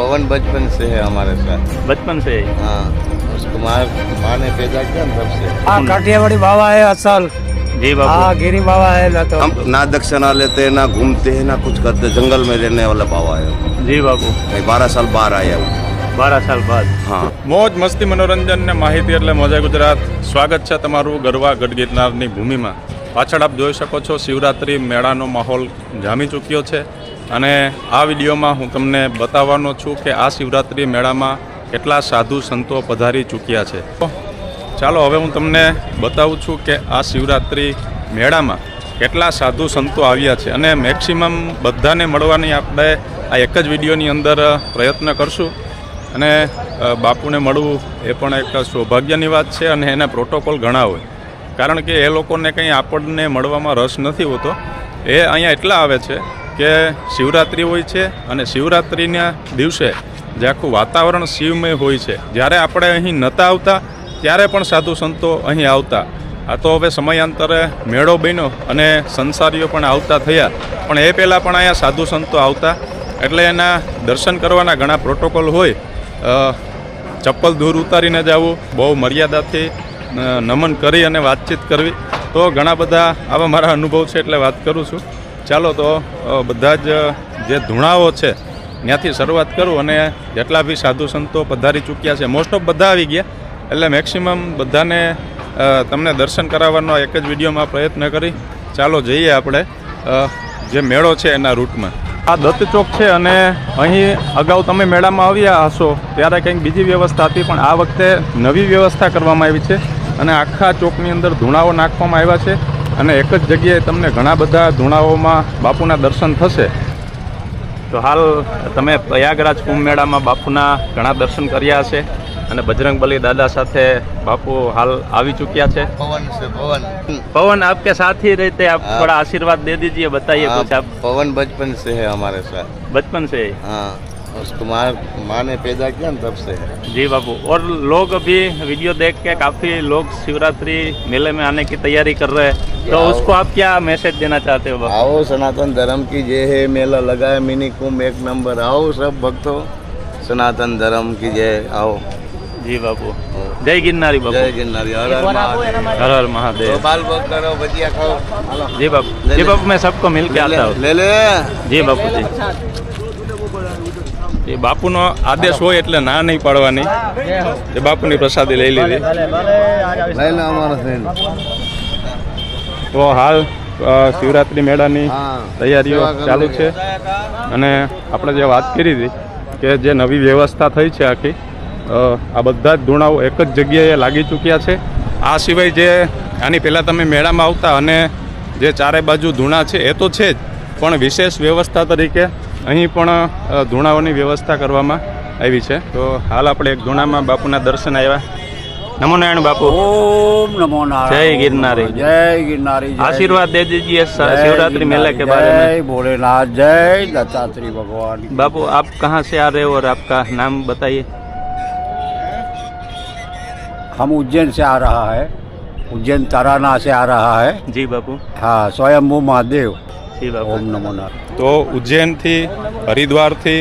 पवन बचपन से है हमारे साथ। बचपन से? हाँ, उसको माँ ने पैदा किया ना तब से। हाँ, काठियावाड़ी बाबा है असल। जी बाबू। हाँ, गिरी बाबा है ना। तो हम ना दक्षिणा लेते ना घूमते हैं ना कुछ करते, जंगल में रहने वाला बाबा है। जी बाबू। 12 साल बाहर आया वो। 12 साल बाद। હા મોજ મસ્તી મનોરંજન ને માહિતી એટલે મોજા ગુજરાત. સ્વાગત છે તમારું ગરવા ગઢ ગિરનારની ભૂમિમાં. પાછળ આપ જોઈ શકો છો શિવરાત્રિ મેળાનો માહોલ જામી ચૂક્યો છે અને આ વિડીયોમાં હું તમને બતાવવાનો છું કે આ શિવરાત્રિ મેળામાં કેટલા સાધુ સંતો પધારી ચૂક્યા છે. ચાલો હવે હું તમને બતાવું છું કે આ શિવરાત્રિ મેળામાં કેટલા સાધુ સંતો આવ્યા છે અને મેક્સિમમ બધાને મળવાની આપણે આ એક જ વિડીયોની અંદર પ્રયત્ન કરશું. અને બાપુને મળવું એ પણ એક સૌભાગ્યની વાત છે અને એના પ્રોટોકોલ ઘણા હોય, કારણ કે એ લોકોને કંઈ આપણને મળવામાં રસ નથી હોતો. એ અહીંયા એટલા આવે છે કે શિવરાત્રિ હોય છે અને શિવરાત્રિના દિવસે જે આખું વાતાવરણ શિવમય હોય છે. જ્યારે આપણે અહીં નહોતા આવતા ત્યારે પણ સાધુ સંતો અહીં આવતા. આ તો હવે સમયાંતરે મેળો બન્યો અને સંસારીઓ પણ આવતા થયા, પણ એ પહેલાં પણ અહીંયા સાધુ સંતો આવતા. એટલે એના દર્શન કરવાના ઘણા પ્રોટોકોલ હોય. ચપ્પલ દૂર ઉતારીને જવું, બહુ મર્યાદાથી નમન કરી અને વાતચીત કરવી. તો ઘણા બધા આવા મારા અનુભવ છે એટલે વાત કરું છું. ચાલો તો બધા જ જે ધૂણાઓ છે ત્યાંથી શરૂઆત કરું અને જેટલા બી સાધુ સંતો પધારી ચૂક્યા છે મોસ્ટ ઓફ બધા આવી ગયા, એટલે મેક્સિમમ બધાને તમને દર્શન કરાવવાનો એક જ વિડીયોમાં પ્રયત્ન કરી. ચાલો જઈએ આપણે જે મેળો છે એના રૂટમાં. આ દત્ત ચોક છે અને અહીં અગાઉ તમે મેળામાં આવ્યા હશો ત્યારે કંઈક બીજી વ્યવસ્થા હતી, પણ આ વખતે નવી વ્યવસ્થા કરવામાં આવી છે અને આખા ચોકની અંદર ધૂણાઓ નાખવામાં આવ્યા છે અને એક જ જગ્યાએ તમને ઘણા બધા ધૂણાઓમાં બાપુના દર્શન થશે. તો હાલ તમે પ્રયાગરાજ કુંભ મેળામાં બાપુના ઘણા દર્શન કર્યા હશે અને બજરંગબલી દાદા સાથે બાપુ હાલ આવી ચૂક્યા છે. पवन से पवन पवन आपके साथ ही रहते हैं, आप थोड़ा आशीर्वाद दे दीजिए, बताइए कुछ आप. पवन बचपन से है हमारे साथ। बचपन से? हाँ, उसको माँ ने पैदा किया ना तब से है। जी बाबू. और लोग अभी वीडियो देख के काफ़ी लोग शिवरात्रि मेले में आने की तैयारी कर रहे हैं, तो उसको आप क्या मैसेज देना चाहते हो बाबू? आओ, सनातन धर्म की जय है, मेला लगा है मिनी कुंभ एक नंबर. आओ सब भक्तों, सनातन धर्म की जय. आओ. जी बाबू. जय गिरनारी बाबू. जय गिरनारी. हर हर महादेव. हर हर महादेव. तो बाल भोग करो, भजिया खाओ. जी बाबू. जी बाबू, मैं सबको मिल के आता हूँ. ले ले. जी बापू जी. એ બાપુનો આદેશ હોય એટલે ના નહીં પાડવાની. એ બાપુની પ્રસાદી લઈ લીધી. લઈ લો અમારો ફ્રેન્ડ. તો હાલ શિવરાત્રિ મેળાની તૈયારીઓ ચાલુ છે અને આપણે જે વાત કરી હતી કે જે નવી વ્યવસ્થા થઈ છે આખી, આ બધા જ ધૂણાઓ એક જ જગ્યાએ લાગી ચૂક્યા છે. આ સિવાય જે આની પહેલાં તમે મેળામાં આવતા અને જે ચારે બાજુ ધૂણા છે એ તો છે જ, પણ વિશેષ વ્યવસ્થા તરીકે અહીં પણ ધૂણાઓની વ્યવસ્થા કરવામાં આવી છે. તો હાલ આપણે એક ધૂણામાં બાપુના દર્શન આવ્યા. નમો નારાયણ બાપુ. ओम नमो नारायण. जय गिरनारी. जय गिरनारी. आशीर्वाद दे दीजिए शिवरात्रि मेले के बारे में. जय भोलेनाथ. जय दत्तात्रेय भगवान. बापू, आप कहाँ से आ रहे हो और आपका नाम बताइए. हम उज्जैन से आ रहा है, उज्जैन ताराना से आ रहा है. जी बापू. हाँ, स्वयंभू महादेव. जी बापू. ओम नमो नारायण. તો ઉજ્જૈનથી, હરિદ્વારથી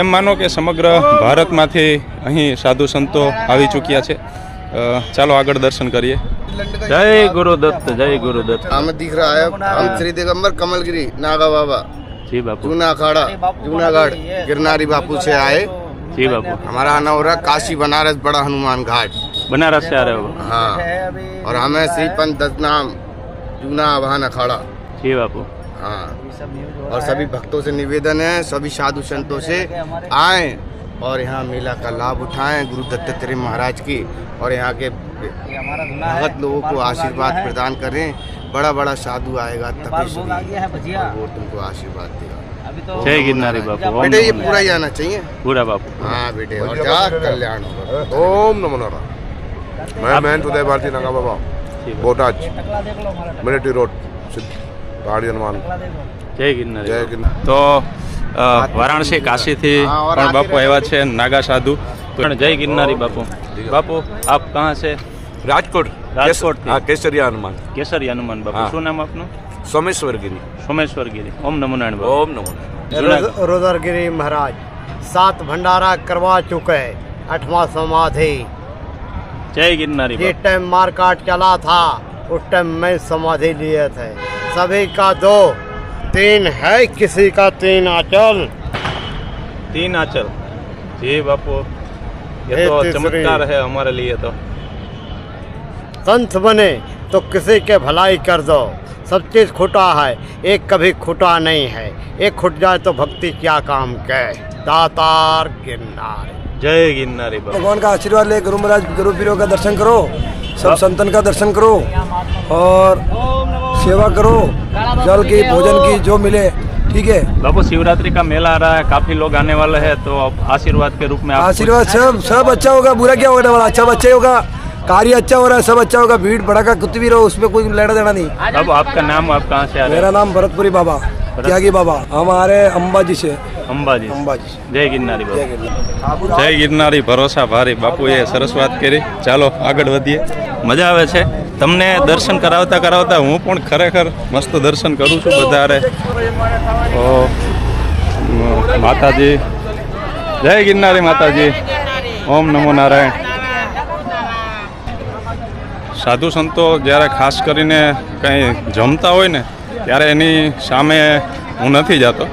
એમ માનો કે સમગ્ર ભારતમાંથી અહીં સાધુ સંતો આવી ચૂક્યા છે. ચાલો આગળ દર્શન કરીએ. जय गुरुदत्त. जय गुरुदत्त. हमें दिख रहा है हम श्री दिगंबर कमलगिरी नागा बाबा जी बापू. जूना अखाड़ा जूनागढ़ गिरनारी बापू से आए. जी बापू. हमारा आना हो रहा काशी बनारस बड़ा हनुमान घाट. बनारस से आ रहे हो? हाँ, और हमें श्री पंत दत्तनाम जूना आवाहन अखाड़ा. जी बापू. हाँ, और सभी भक्तों से निवेदन है सभी साधु संतों से आए और यहाँ मेला का लाभ उठाएं गुरु दत्तात्रेय महाराज की, और यहाँ के भगत लोगों को आशीर्वाद प्रदान करें. बड़ा बड़ा साधु आएगा तभी और वो तुमको आशीर्वाद देगा. जय गिरनारी बापू. ओम बेटे ये नमो पूरा ही आना चाहिए. पूरा बापू. हाँ बेटे, और जा कल्याण होगा. ओम नमो नारायण. मैं महंत उदय भारती नागा बाबा, बोटाज, मिलिट्री रोड, पहाड़ी हनुमान. जय गिरनारी. जय गिरनारी. તો વારાણસી કાશીથી પણ બાપુ આવ્યા છે, નાગા સાધુ. जय गिरनारी बापू. बापू, आप कहाँ से? राजकोट. राजकोट थी. हाँ, केसरिया हनुमान. केसरी हनुमान बापू. हाँ. શું નામ આપનું? सोमेश्वर गिरी. સોમેશ્વર ગીરી. ઓમ નમો નારાયણ બાપુ. ओम नमो नारायण. रोदरगिरी महाराज. 7 भंडारा करवा चुके, 8वां समाधि। जय गिरनारी जिस टाइम मारकाट चला था उस टाइम मैं समाधि लिए थे। सभी का 2 3 है, किसी का 3 आंचल। 3 आंचल। जी बापू, ये हे तो तीसरी। चमत्कार है हमारे लिए तो। संत बने तो किसी के भलाई कर दो। सब चीज खुटा है, एक कभी खुटा नहीं है। एक खुट जाए तो भक्ति क्या काम के। दातार गिरनारी। जय गिरनारी बापू। भगवान का आशीर्वाद ले, गुरु महाराज गुरु पीरों का दर्शन करो, सब संतन का दर्शन करो और सेवा करो, जल की भोजन की जो मिले, ठीक है। बापू शिवरात्रि का मेला आ रहा है, काफी लोग आने वाले हैं, तो अब आशीर्वाद के रूप में आप आशीर्वाद सब अच्छा होगा, बुरा क्या होगा, वाला अच्छा बच्चा ही होगा, कार्य अच्छा हो रहा है, सब अच्छा होगा। भीड़ भड़का कुछ भी रहो, उसमें कोई लेना देना नहीं। अब आपका नाम, आप कहाँ से आ रहे मेरा नाम भरतपुरी बाबा, त्यागी बाबा, हमारे अंबाजी से। हैं? अंबाजी। अंबाजी। जय गिरनारी बापू। જય ગિરનારી ભરોસા ભારી. બાપુએ સરસ વાત કરી. ચાલો આગળ વધીએ. મજા આવે છે તમને દર્શન કરાવતા કરાવતા? હું પણ ખરેખર મસ્ત દર્શન કરું છું બધારે. તો માતાજી, જય ગિરનારી માતાજી. ઓમ નમો નારાયણ. સાધુ સંતો જ્યારે ખાસ કરીને કંઈ જમતા હોય ને ત્યારે એની સામે હું નથી જતો,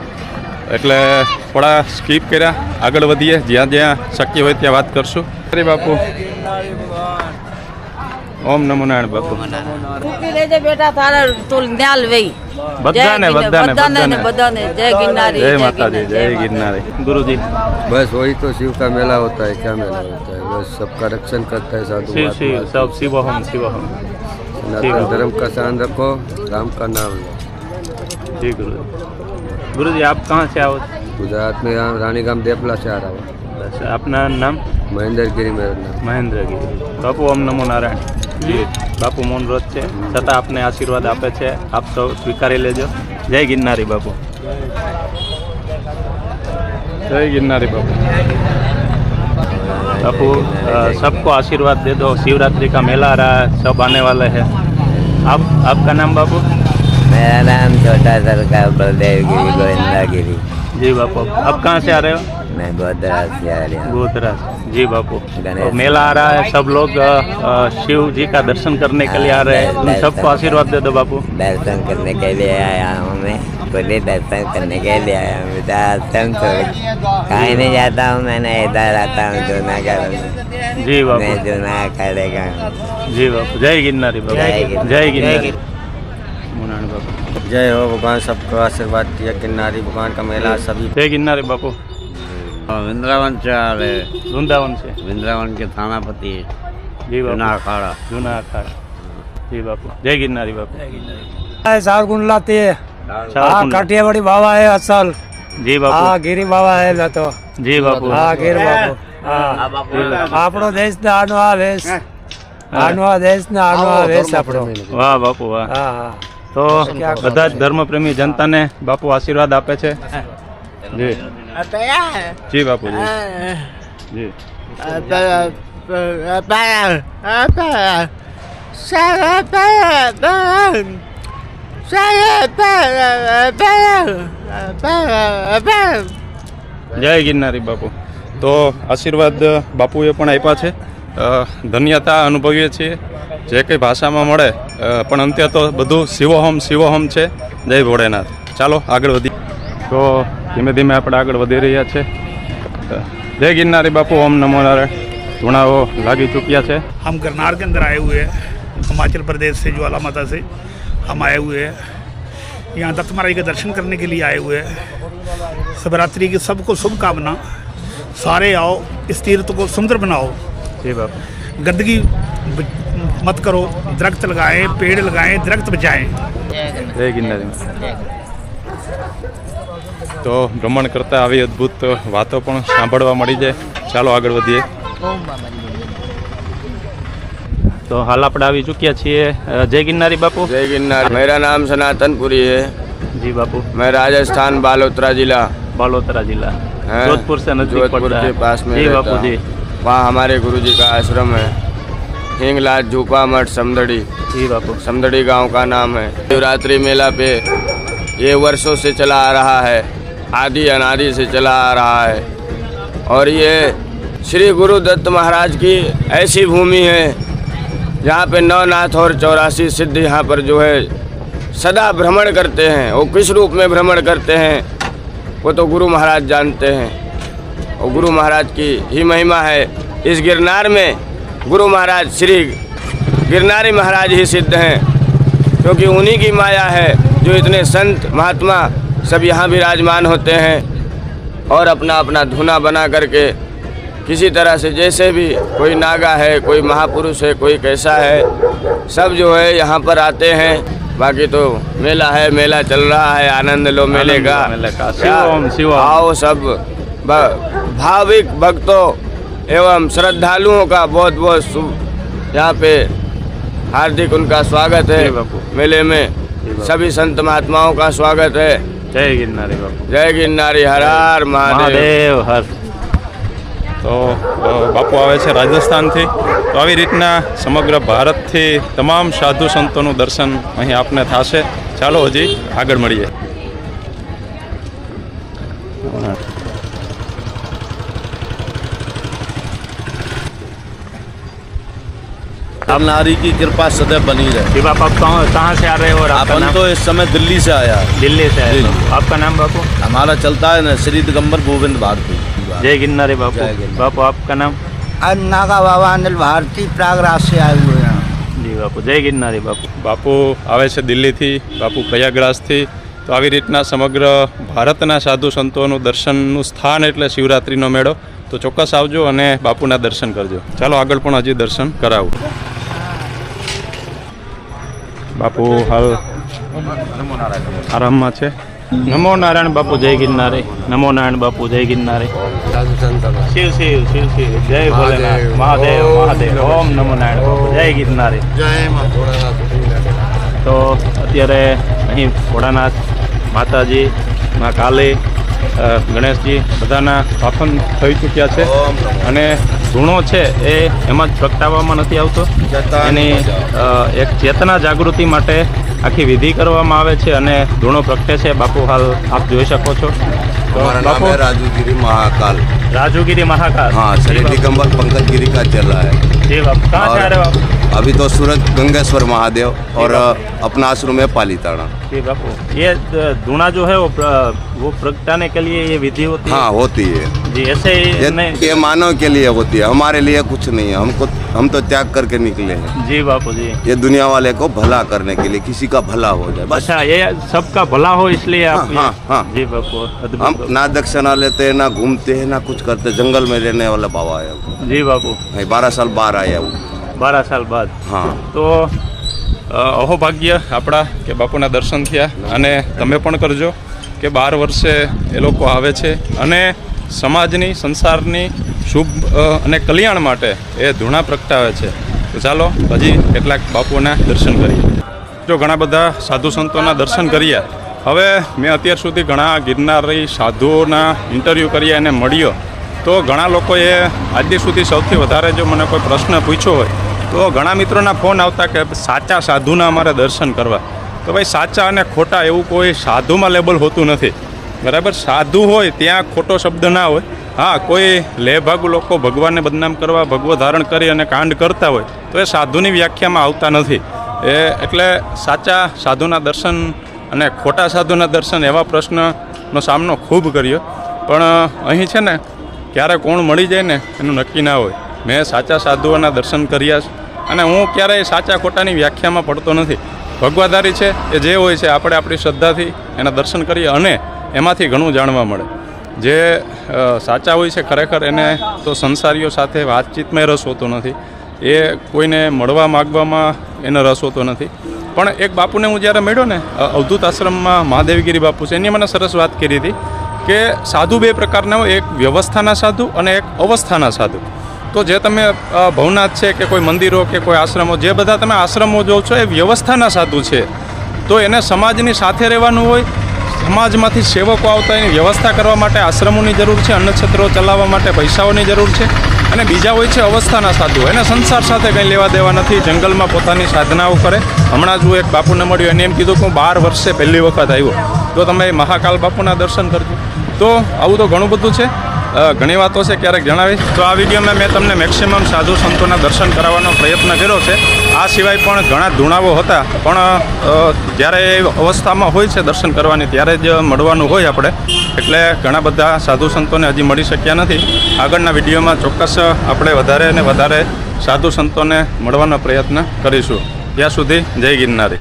એટલે થોડા સ્કીપ કર્યા. આગળ વધીએ, જ્યાં જ્યાં શક્ય હોય ત્યાં વાત કરશું. અરે બાપુ, ઓમ નમો નારાયણ બાપુ. મૂકી દેજે બેટા, તારે તો ન્યાલ વઈ. બધાને બધાને બધાને જય ગિરનારી, જય માતાજી, જય गिरनारी. गुरुजी, बस वही तो शिव का मेला होता है, क्या मेला होता है, बस सबका रक्षण करता है साधु शिव शिव सब शिवोहम शिवोहम. सनातन धर्म का शान रखो, राम का नाम लो। जी गुरुजी. गुरुजी, आप कहाँ से आओ? गुजरात में यहाँ रानीगाम देपला से आ रहा हूँ। बस अपना नाम? महेंद्र गिरी मेरा नाम। મહેન્દ્ર ગીરી. બાપુ ઓમ નમો નારાયણ. જી બાપુ મૌન વ્રત છે છતાં આપને આશીર્વાદ આપે છે, આપ સૌ સ્વીકારી લેજો. જય ગિરનારી બાપુ. જય ગિરનારી બાપુ. बापू सबको आशीर्वाद दे दो, शिवरात्रि का मेला आ रहा है, सब आने वाले हैं. आपका नाम बापू? मेरा नाम छोटा सरकार बलदेव गिरी गोविंदा गिरी। जी बापू. आप कहाँ से आ रहे हो? मैं गोदरा से आ रहा हूँ। गोदरा. जी बापू. तो मेला आ रहा है, सब लोग शिव जी का दर्शन करने के लिए आ रहे हैं, उन सबको आशीर्वाद दे दो बापू. दर्शन करने के लिए आया हूँ मैं, खुद ही दर्शन करने के लिए आया हूँ। बेटा आश्रम छोड़ कहीं नहीं जाता हूँ, मैंने इधर आता हूँ जूनागढ़ में। जी बापू. मैं जूना करेगा। जी बापू. जय गिरनारी बापू. जय गिरनारी. बापू. जय हो भगवान, सबको आशीर्वाद दिया। गिरनारी भगवान का मेला सभी। जय गिरनारी बापू. वृंदावन से आ रहे, वृंदावन से. वृंदावन के थानापति जी बापू. जूना अखाड़ा। जूना अखाड़ा. जी बापू. जय गिरनारी बापू. सार गुण लाती है, शाहकुंड. काठियावाड़ी बाबा है असल। जी बापू. गिरी बाबा है मैं तो। जी बापू. गिर बाबू। આપણો દેશ ને આનો આ વેશ, આનો આ દેશ ને આનો આ વેશ આપણો. વાહ બાપુ વાહ. તો બધા જ ધર્મપ્રેમી જનતાને બાપુ આશીર્વાદ આપે છે. જી જી બાપુજી. જી જય ગિરનારી બાપુ. તો આશીર્વાદ બાપુએ પણ આપ્યા છે. ધન્યતા અનુભવીએ છીએ. જે કંઈ ભાષામાં મળે, પણ અંતે તો બધું શિવોહમ શિવોહમ છે. જય ભોળેનાથ. ચાલો આગળ વધી. તો ધીમે ધીમે આપણે આગળ વધી રહ્યા છે. જય गिरनारी बापू. ओम नमो नारायण. धुनाओ लागी चुकिया है. हम गिरनार के अंदर आए हुए हैं, हिमाचल प्रदेश से, ज्वाला माता से हम आए हुए हैं. यहाँ दत्त महाराज के दर्शन करने के लिए आए हुए हैं. शिवरात्रि की सबको शुभकामना. सारे आओ, इस तीर्थ को सुंदर बनाओ. जी बापू. गंदगी मत करो, दरख्त लगाएं, पेड़ लगाएं, दरख्त बचाएं. जय गिरनारी. તો ભ્રમણ કરતા આવી અદ્ભુત વાતો પણ સાંભળવા મળી જાય. ચાલો આગળ વધીએ. તો હાલ આપણે આવી ચૂક્યા છીએ જય ગિરનારી બાપુ. जय गिरनारी. मेरा नाम सनातनपुरी है. जी बापू. मैं राजस्थान बालोतरा जिला, बालोतरा जिला, हाँ, जोधपुर से नजदीक जोधपुर पड़ता के है. पास में जी रहता बापू जी. हूँ. वहाँ हमारे गुरुजी का आश्रम है, हिंगलाज झूपा मठ समदड़ी. जी बापू. समदड़ी गांव का नाम है. शिवरात्रि मेला पे ये वर्षों से चला आ रहा है, आदि अनादि से चला आ रहा है. और ये श्री गुरु दत्त महाराज की ऐसी भूमि है जहाँ पे नवनाथ और 84 सिद्ध यहाँ पर जो है सदा भ्रमण करते हैं। वो किस रूप में भ्रमण करते हैं वो तो गुरु महाराज जानते हैं, और गुरु महाराज की ही महिमा है। इस गिरनार में गुरु महाराज श्री गिरनारी महाराज ही सिद्ध हैं, क्योंकि उन्हीं की माया है जो इतने संत महात्मा सब यहाँ विराजमान होते हैं और अपना अपना धुना बना करके किसी तरह से, जैसे भी कोई नागा है, कोई महापुरुष है, कोई कैसा है, सब जो है यहाँ पर आते हैं। बाकी तो मेला है, मेला चल रहा है, आनंद लो मेले का। आओ सब भाविक भक्तों एवं श्रद्धालुओं का बहुत बहुत शुभ यहाँ पे हार्दिक उनका स्वागत है। मेले में सभी संत महात्माओं का स्वागत है। जय गिरनारी बापू, जय गिरनारी, हर हर महादेव હર. તો બાપુ આવે છે રાજસ્થાનથી. તો આવી રીતના સમગ્ર ભારતથી તમામ સાધુ સંતોનું દર્શન અહીં આપને થશે. ચાલો હજી આગળ મળીએ. नारी की कृपा सदैव बनी रहे। बाप आप कहाँ से आ रहे हो और आपका अपन नाम? तो इस समय दिल्ली से आया। दिल्ली से आए हो। आपका नाम बापू? हमारा चलता है ना श्री दिगंबर गोविंद भारती। जय गिरनारी बापू। बापू आपका नाम? नागा बाबा अनिल भारती प्रयागराज से आए हुए हैं। जी बापू, जय गिरनारी बापू. બાપુ આવે છે દિલ્હીથી, બાપુ પ્રયાગરાજથી. તો આવી રીતના સમગ્ર ભારતના સાધુ સંતોનું દર્શનનું સ્થાન એટલે શિવરાત્રિનો મેળો. તો ચોક્કસ આવજો અને બાપુના દર્શન કરજો. ચાલો આગળ પણ હજી દર્શન કરાવું. બાપુ હાલ આરામમાં છે. નમો નારાયણ બાપુ, જય ગિરનારી. નમો નારાયણ બાપુ, જય ગિરનારી. શિવ શિવ શિવ શિવ, જય ભોલેનાથ, મહાદેવ મહાદેવ, ઓમ નમો નારાયણ બાપુ, જય ગિરનારી. તો અત્યારે અહીં ભોળાનાથ માતાજી, મા કાલી, ગણેશજી બધાના સ્થાપન થઈ ચૂક્યા છે અને ધૂણો છે એ એમાં જ પ્રગટાવવામાં નથી આવતો. એની એક ચેતના જાગૃતિ માટે આખી વિધિ કરવામાં આવે છે અને ધૂણો પ્રગટે છે. બાપુ હાલ આપ જોઈ શકો છો. बापू राजूगिरी महाकाल। राजूगिरी महाकाल, हाँ, श्री दिगंबर पंकज गिरी का चल रहा है। जी बापू, कहाँ से आ रहे हो आप? अभी तो सूरज गंगेश्वर महादेव और अपना आश्रम है पालीताना। जी बापू, ये धूना जो है वो प्रगटाने के लिए ये विधि होती है? हाँ, होती है जी। ऐसे ये मानव के लिए होती है, हमारे लिए कुछ नहीं है। हम तो त्याग करके निकले हैं। जी बापू जी। ये दुनिया वाले को भला करने के लिए, किसी का भला हो जाए बस। अच्छा, ये सबका भला हो इसलिए आप? हाँ, हाँ। जी बापू, हम ना दक्षिणा लेते हैं, ना घूमते हैं, ना कुछ करते। जंगल में रहने वाला बाबा है। जी बापू। 12 साल बाहर आया वो। 12 साल बाद। हाँ। તો અહોભાગ્ય આપણા કે બાપુના દર્શન થયા અને તમે પણ કરજો કે 12 વર્ષે એ લોકો આવે છે અને સમાજની, સંસારની શુભ અને કલ્યાણ માટે એ ધૂણા પ્રગટાવે છે. તો ચાલો હજી કેટલાક બાપુના દર્શન કરીએ. જો ઘણા બધા સાધુ સંતોના દર્શન કર્યા. હવે મેં અત્યાર સુધી ઘણા ગિરનારી સાધુઓના ઇન્ટરવ્યૂ કર્યા અને મળ્યો તો ઘણા લોકોએ આજ સુધી સૌથી વધારે જો મને કોઈ પ્રશ્ન પૂછ્યો હોય તો ઘણા મિત્રોના ફોન આવતા કે સાચા સાધુના અમારે દર્શન કરવા. તો ભાઈ, સાચા અને ખોટા એવું કોઈ સાધુમાં લેબલ હોતું નથી, બરાબર. સાધુ હોય ત્યાં ખોટો શબ્દ ના હોય. હા, કોઈ લેભાગુ લોકો ભગવાનને બદનામ કરવા ભગવો ધારણ કરી અને કાંડ કરતા હોય તો એ સાધુની વ્યાખ્યામાં આવતા નથી. એટલે સાચા સાધુના દર્શન અને ખોટા સાધુના દર્શન એવા પ્રશ્નનો સામનો ખૂબ કર્યો. પણ અહીં છે ને ક્યારે કોણ મળી જાય ને એનું નક્કી ના હોય. મેં સાચા સાધુઓના દર્શન કર્યા છે અને હું ક્યારેય સાચા ખોટાની વ્યાખ્યામાં પડતો નથી. ભગવાધારી છે એ જે હોય છે આપણે આપણી શ્રદ્ધાથી એના દર્શન કરીએ અને એમાંથી ઘણું જાણવા મળે. જે સાચા હોય છે ખરેખર એને તો સંસારીઓ સાથે વાતચીતમાં રસ હોતો નથી, એ કોઈને મળવા માગવામાં એને રસ હોતો નથી. પણ એક બાપુને હું જ્યારે મળ્યો ને અવધૂત આશ્રમમાં, મહાદેવગીરી બાપુ છે, એની મને સરસ વાત કરી હતી કે સાધુ બે પ્રકારના હોય, એક વ્યવસ્થાના સાધુ અને એક અવસ્થાના સાધુ. તો જે તમે ભવનાથ છે કે કોઈ મંદિરો કે કોઈ આશ્રમો, જે બધા તમે આશ્રમો જોવો છો એ વ્યવસ્થાના સાધુ છે. તો એને સમાજની સાથે રહેવાનું હોય, સમાજમાંથી સેવકો આવતા એની વ્યવસ્થા કરવા માટે આશ્રમોની જરૂર છે, અન્નક્ષેત્રો ચલાવવા માટે પૈસાઓની જરૂર છે. અને બીજા હોય છે અવસ્થાના સાધુ, એને સંસાર સાથે કંઈ લેવા દેવા નથી, જંગલમાં પોતાની સાધનાઓ કરે. હમણાં જ હું એક બાપુને મળ્યો, એને એમ કીધું કે હું 12 વર્ષે પહેલી વખત આવ્યો, તો તમે મહાકાલ બાપુના દર્શન કરજો. તો આવું તો ઘણું બધું છે. ઘણી વાતો છે ક્યારેક જણાવી. તો આ વિડીયોમાં મેં તમને મેક્સિમમ સાધુ સંતોના દર્શન કરાવવાનો પ્રયત્ન કર્યો છે. આ સિવાય પણ ઘણા ધૂણાઓ હતા, પણ જ્યારે એ અવસ્થામાં હોય છે દર્શન કરવાની ત્યારે જ મળવાનું હોય આપણે, એટલે ઘણા બધા સાધુ સંતોને હજી મળી શક્યા નથી. આગળના વિડીયોમાં ચોક્કસ આપણે વધારે અને વધારે સાધુ સંતોને મળવાનો પ્રયત્ન કરીશું. ત્યાં સુધી જય ગિરનારી.